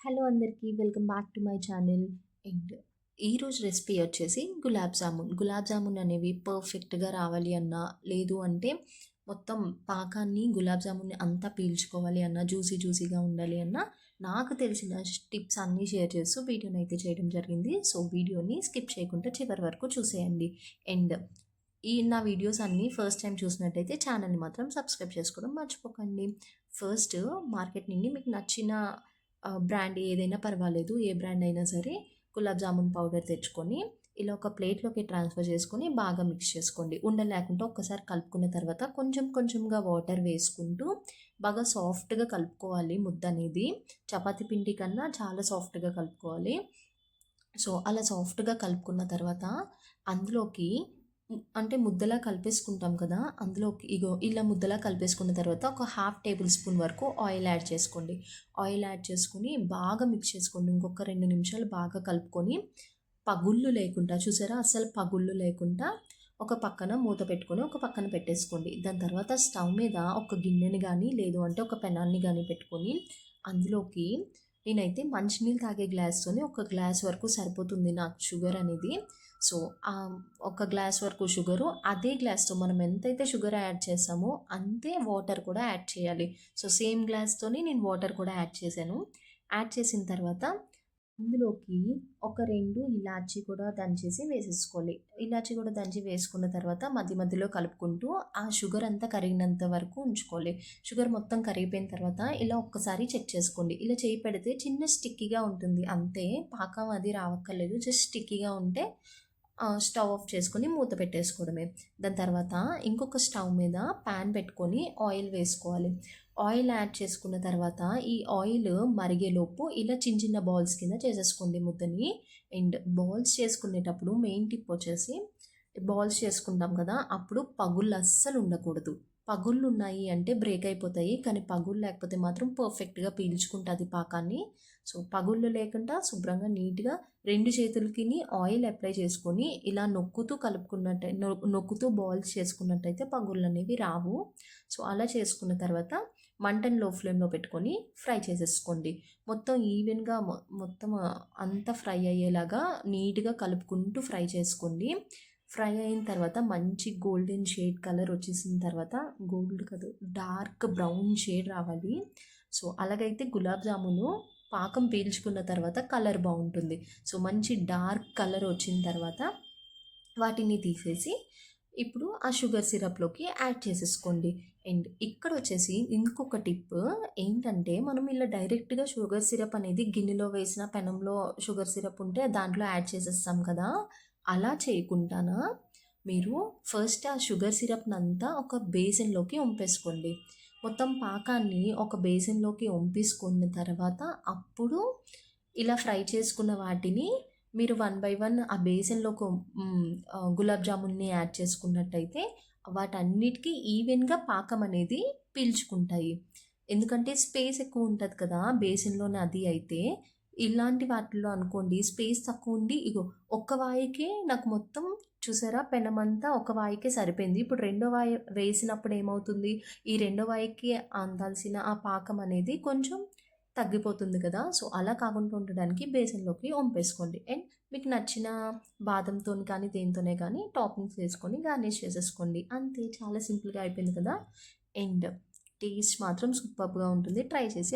Hello అందరికీ welcome back to my channel. And ఈరోజు recipe వచ్చేసి గులాబ్ జామున్. గులాబ్ జామున్ అనేవి పర్ఫెక్ట్గా రావాలి అన్నా, లేదు అంటే మొత్తం పాకాన్ని గులాబ్ జామున్ని అంతా పీల్చుకోవాలి అన్నా, జ్యూసీగా ఉండాలి అన్నా, నాకు తెలిసిన టిప్స్ అన్నీ షేర్ చేస్తూ వీడియోని అయితే చేయడం జరిగింది. సో వీడియోని స్కిప్ చేయకుండా చివరి వరకు చూసేయండి. అండ్ నా వీడియోస్ అన్నీ ఫస్ట్ టైం చూసినట్టయితే ఛానల్ని మాత్రం సబ్స్క్రైబ్ చేసుకోవడం మర్చిపోకండి. ఫస్ట్ మార్కెట్ నుండి మీకు నచ్చిన బ్రాండ్ ఏదైనా పర్వాలేదు, ఏ బ్రాండ్ అయినా సరే గులాబ్ జామున్ పౌడర్ తెచ్చుకొని ఇలా ఒక ప్లేట్లోకి ట్రాన్స్ఫర్ చేసుకొని బాగా మిక్స్ చేసుకోండి. ఉండలేకుండా ఒక్కసారి కలుపుకున్న తర్వాత కొంచెంగా వాటర్ వేసుకుంటూ బాగా సాఫ్ట్గా కలుపుకోవాలి. ముద్ద అనేది చపాతీ పిండి కన్నా చాలా సాఫ్ట్గా కలుపుకోవాలి. సో అలా సాఫ్ట్గా కలుపుకున్న తర్వాత అందులోకి అంటే ముద్దలా కలిపేసుకుంటాం కదా, అందులోకి ఇగో ఇలా ముద్దలా కలిపేసుకున్న తర్వాత ఒక హాఫ్ టేబుల్ స్పూన్ వరకు ఆయిల్ యాడ్ చేసుకోండి. ఆయిల్ యాడ్ చేసుకుని బాగా మిక్స్ చేసుకోండి. ఇంకొక 2 నిమిషాలు బాగా కలుపుకొని పగుళ్ళు లేకుండా, చూసారా అసలు పగుళ్ళు లేకుండా ఒక పక్కన మూత పెట్టుకొని ఒక పక్కన పెట్టేసుకోండి. దాని తర్వాత స్టవ్ మీద ఒక గిన్నెని కానీ లేదు అంటే ఒక పెనాన్ని కానీ పెట్టుకొని అందులోకి నేనైతే మంచినీళ్ళు తాగే గ్లాస్తోని ఒక గ్లాస్ వరకు సరిపోతుంది నాకు షుగర్ అనేది. సో ఒక గ్లాస్ వరకు షుగరు, అదే గ్లాస్తో మనం ఎంతైతే షుగర్ యాడ్ చేసామో అంతే వాటర్ కూడా యాడ్ చేయాలి. సో సేమ్ గ్లాస్తోని నేను వాటర్ కూడా యాడ్ చేశాను. యాడ్ చేసిన తర్వాత అందులోకి ఒక 2 ఇలాచీ కూడా దంచేసి వేసేసుకోవాలి. ఇలాచీ కూడా దంచి వేసుకున్న తర్వాత మధ్యలో కలుపుకుంటూ ఆ షుగర్ అంతా కరిగినంత వరకు ఉంచుకోవాలి. షుగర్ మొత్తం కరిగిపోయిన తర్వాత ఇలా ఒక్కసారి చెక్ చేసుకోండి. ఇలా చేయి పెడితే చిన్న స్టిక్కీగా ఉంటుంది అంతే, పాకం అది రావక్కర్లేదు. జస్ట్ స్టిక్కీగా ఉంటే స్టవ్ ఆఫ్ చేసుకొని మూత పెట్టేసుకోవడమే. దాని తర్వాత ఇంకొక స్టవ్ మీద ప్యాన్ పెట్టుకొని ఆయిల్ వేసుకోవాలి. ఆయిల్ యాడ్ చేసుకున్న తర్వాత ఈ ఆయిల్ మరిగేలోపు ఇలా చిన్న బాల్స్ కింద చేసేసుకోండి ముద్దని. అండ్ బాల్స్ చేసుకునేటప్పుడు మెయిన్ టిప్ వచ్చేసి, బాల్స్ చేసుకుంటాం కదా అప్పుడు పగుళ్ళు అస్సలు ఉండకూడదు. పగుళ్ళు ఉన్నాయి అంటే బ్రేక్ అయిపోతాయి, కానీ పగుళ్ళు లేకపోతే మాత్రం పర్ఫెక్ట్గా పీల్చుకుంటుంది పాకాన్ని. సో పగుళ్ళు లేకుండా శుభ్రంగా నీట్గా 2 చేతులకి ఆయిల్ అప్లై చేసుకొని ఇలా నొక్కుతూ కలుపుకున్నట్టు నొక్కుతూ బాల్స్ చేసుకున్నట్టయితే పగుళ్ళు అనేవి రావు. సో అలా చేసుకున్న తర్వాత మంటను లో ఫ్లేమ్లో పెట్టుకొని ఫ్రై చేసేసుకోండి. మొత్తం ఈవెన్గా మొత్తం అంతా ఫ్రై అయ్యేలాగా నీట్గా కలుపుకుంటూ ఫ్రై చేసుకోండి. ఫ్రై అయిన తర్వాత మంచి గోల్డెన్ షేడ్ కలర్ వచ్చేసిన తర్వాత, గోల్డ్ కాదు డార్క్ బ్రౌన్ షేడ్ రావాలి. సో అలాగైతే గులాబ్ జామును పాకం పీల్చుకున్న తర్వాత కలర్ బాగుంటుంది. సో మంచి డార్క్ కలర్ వచ్చిన తర్వాత వాటిని తీసేసి ఇప్పుడు ఆ షుగర్ సిరప్లోకి యాడ్ చేసేసుకోండి. అండ్ ఇక్కడ వచ్చేసి ఇంకొక టిప్ ఏంటంటే, మనం ఇలా డైరెక్ట్గా షుగర్ సిరప్ అనేది గిన్నెలో వేసిన పెనంలో షుగర్ సిరప్ ఉంటే దాంట్లో యాడ్ చేసేస్తాం కదా, అలా చేయకుండానా మీరు ఫస్ట్ ఆ షుగర్ సిరప్ని అంతా ఒక బేసిన్లోకి వంపేసుకోండి. మొత్తం పాకాన్ని ఒక బేసిన్లోకి వంపేసుకున్న తర్వాత అప్పుడు ఇలా ఫ్రై చేసుకున్న వాటిని మీరు 1 బై 1 ఆ బేసిన్లోకి గులాబ్ జామున్ని యాడ్ చేసుకున్నట్టయితే వాటన్నిటికీ ఈవెన్గా పాకం అనేది పీల్చుకుంటాయి. ఎందుకంటే స్పేస్ ఎక్కువ ఉంటుంది కదా బేసిన్లోనే, అది అయితే ఇలాంటి వాటిల్లో అనుకోండి స్పేస్ తక్కువ ఉండి ఇగో ఒక్క వాయికే నాకు మొత్తం చూసారా పెనమంతా ఒక వాయికే సరిపోయింది. ఇప్పుడు రెండో వాయి వేసినప్పుడు ఏమవుతుంది, ఈ రెండో వాయికి అందాల్సిన ఆ పాకం అనేది కొంచెం తగ్గిపోతుంది కదా. సో అలా కాకుండా ఉండడానికి బేసన్లోకి వంపేసుకోండి. అండ్ మీకు నచ్చిన బాదంతో కానీ దేనితోనే కానీ టాపింగ్స్ వేసుకొని గార్నిష్ చేసేసుకోండి. అంతే, చాలా సింపుల్గా అయిపోయింది కదా. అండ్ టేస్ట్ మాత్రం సూపర్గా ఉంటుంది. ట్రై చేసి